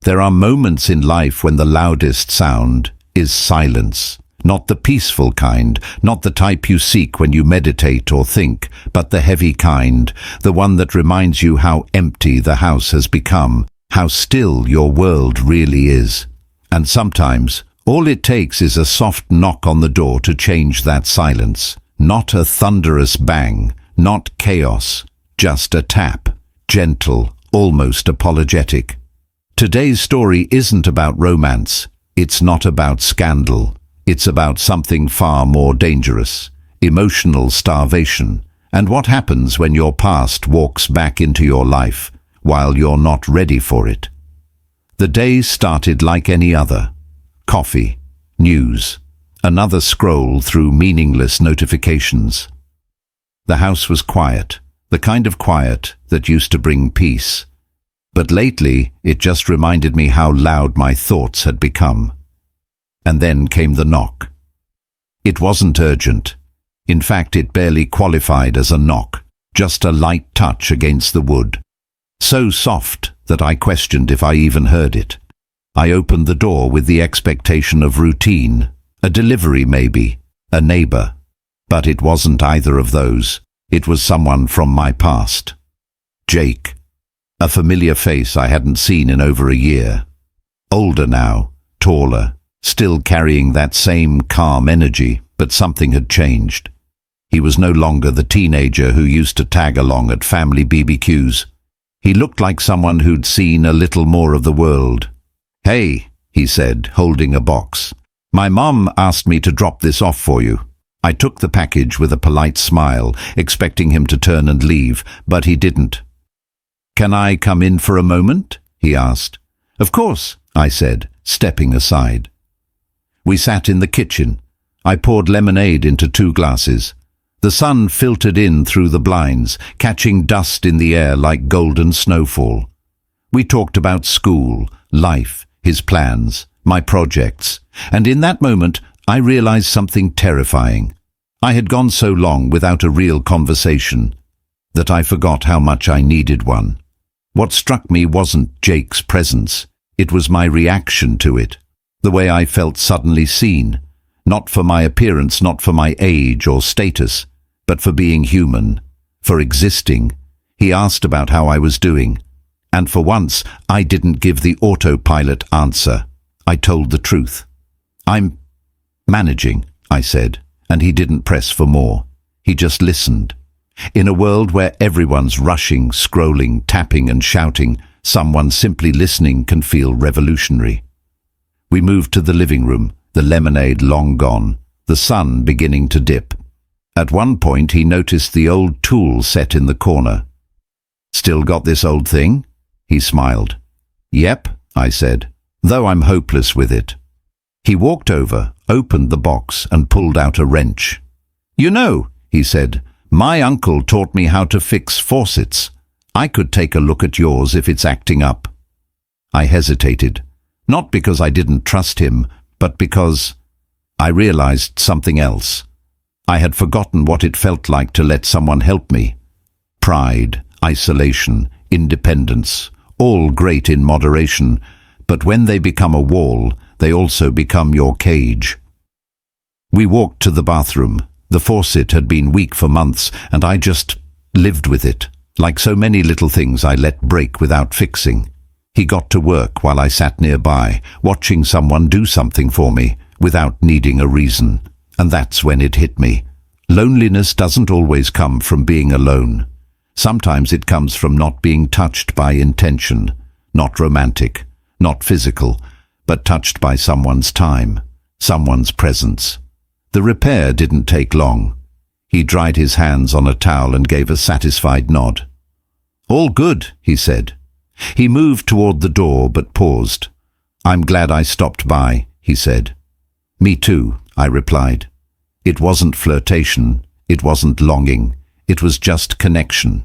There are moments in life when the loudest sound is silence. Not the peaceful kind, not the type you seek when you meditate or think, but the heavy kind, the one that reminds you how empty the house has become, how still your world really is. And sometimes, all it takes is a soft knock on the door to change that silence. Not a thunderous bang, not chaos, just a tap, gentle, almost apologetic. Today's story isn't about romance. It's not about scandal. It's about something far more dangerous, emotional starvation, and what happens when your past walks back into your life while you're not ready for it. The day started like any other. Coffee, news, another scroll through meaningless notifications. The house was quiet, the kind of quiet that used to bring peace. But lately, it just reminded me how loud my thoughts had become. And then came the knock. It wasn't urgent. In fact, it barely qualified as a knock, just a light touch against the wood. So soft that I questioned if I even heard it. I opened the door with the expectation of routine, a delivery maybe, a neighbor. But it wasn't either of those. It was someone from my past. Jake. A familiar face I hadn't seen in over a year. Older now, taller, still carrying that same calm energy, but something had changed. He was no longer the teenager who used to tag along at family BBQs. He looked like someone who'd seen a little more of the world. "Hey," he said, holding a box. "My mom asked me to drop this off for you." I took the package with a polite smile, expecting him to turn and leave, but he didn't. "Can I come in for a moment?" he asked. "Of course," I said, stepping aside. We sat in the kitchen. I poured lemonade into 2 glasses. The sun filtered in through the blinds, catching dust in the air like golden snowfall. We talked about school, life, his plans, my projects, and in that moment I realized something terrifying. I had gone so long without a real conversation that I forgot how much I needed one. What struck me wasn't Jake's presence, it was my reaction to it. The way I felt suddenly seen, not for my appearance, not for my age or status, but for being human, for existing. He asked about how I was doing, and for once I didn't give the autopilot answer. I told the truth. "I'm managing," I said, and he didn't press for more. He just listened. In a world where everyone's rushing, scrolling, tapping and shouting, someone simply listening can feel revolutionary. We moved to the living room, the lemonade long gone, the sun beginning to dip. At one point he noticed the old tool set in the corner. "Still got this old thing?" He smiled. "Yep," I said, "though I'm hopeless with it." He walked over, opened the box and pulled out a wrench. "You know," he said, "my uncle taught me how to fix faucets. I could take a look at yours if it's acting up." I hesitated. Not because I didn't trust him, but because I realized something else. I had forgotten what it felt like to let someone help me. Pride, isolation, independence, all great in moderation, but when they become a wall, they also become your cage. We walked to the bathroom. The faucet had been weak for months, and I just lived with it, like so many little things I let break without fixing. He got to work while I sat nearby, watching someone do something for me, without needing a reason. And that's when it hit me. Loneliness doesn't always come from being alone. Sometimes it comes from not being touched by intention, not romantic, not physical, but touched by someone's time, someone's presence. The repair didn't take long. He dried his hands on a towel and gave a satisfied nod. "All good," he said. He moved toward the door but paused. "I'm glad I stopped by," he said. "Me too," I replied. It wasn't flirtation, it wasn't longing, it was just connection.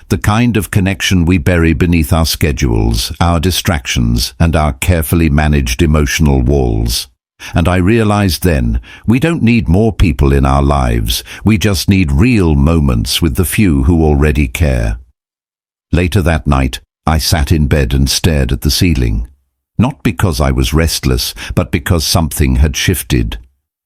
The kind of connection we bury beneath our schedules, our distractions, and our carefully managed emotional walls. And I realized then, we don't need more people in our lives, we just need real moments with the few who already care. Later that night, I sat in bed and stared at the ceiling. Not because I was restless, but because something had shifted.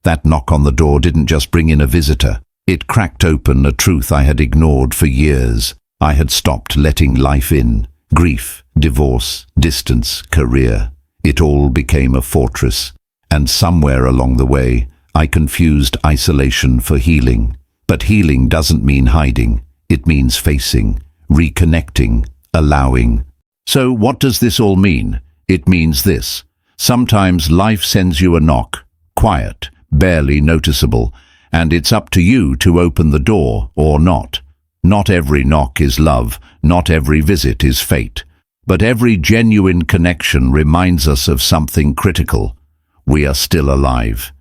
That knock on the door didn't just bring in a visitor. It cracked open a truth I had ignored for years. I had stopped letting life in. Grief, divorce, distance, career. It all became a fortress. And somewhere along the way, I confused isolation for healing. But healing doesn't mean hiding. It means facing, reconnecting, allowing. So what does this all mean? It means this. Sometimes life sends you a knock, quiet, barely noticeable, and it's up to you to open the door or not. Not every knock is love, not every visit is fate, but every genuine connection reminds us of something critical. We are still alive.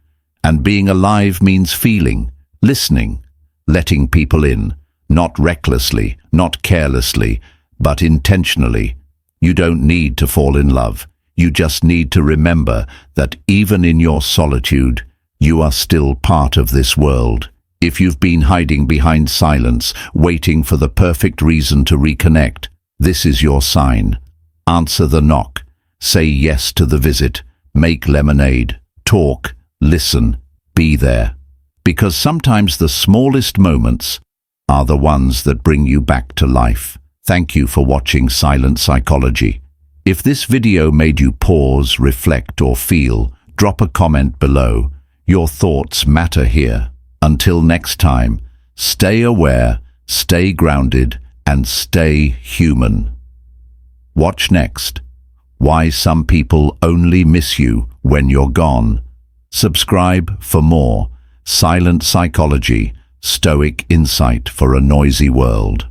And being alive means feeling, listening, letting people in, not recklessly, not carelessly, but intentionally. You don't need to fall in love. You just need to remember that even in your solitude, you are still part of this world. If you've been hiding behind silence, waiting for the perfect reason to reconnect, this is your sign. Answer the knock. Say yes to the visit. Make lemonade. Talk. Listen. Be there. Because sometimes the smallest moments are the ones that bring you back to life. Thank you for watching Silent Psychology. If this video made you pause, reflect, or feel, drop a comment below. Your thoughts matter here. Until next time, stay aware, stay grounded, and stay human. Watch next. Why some people only miss you when you're gone. Subscribe for more. Silent Psychology, stoic insight for a noisy world.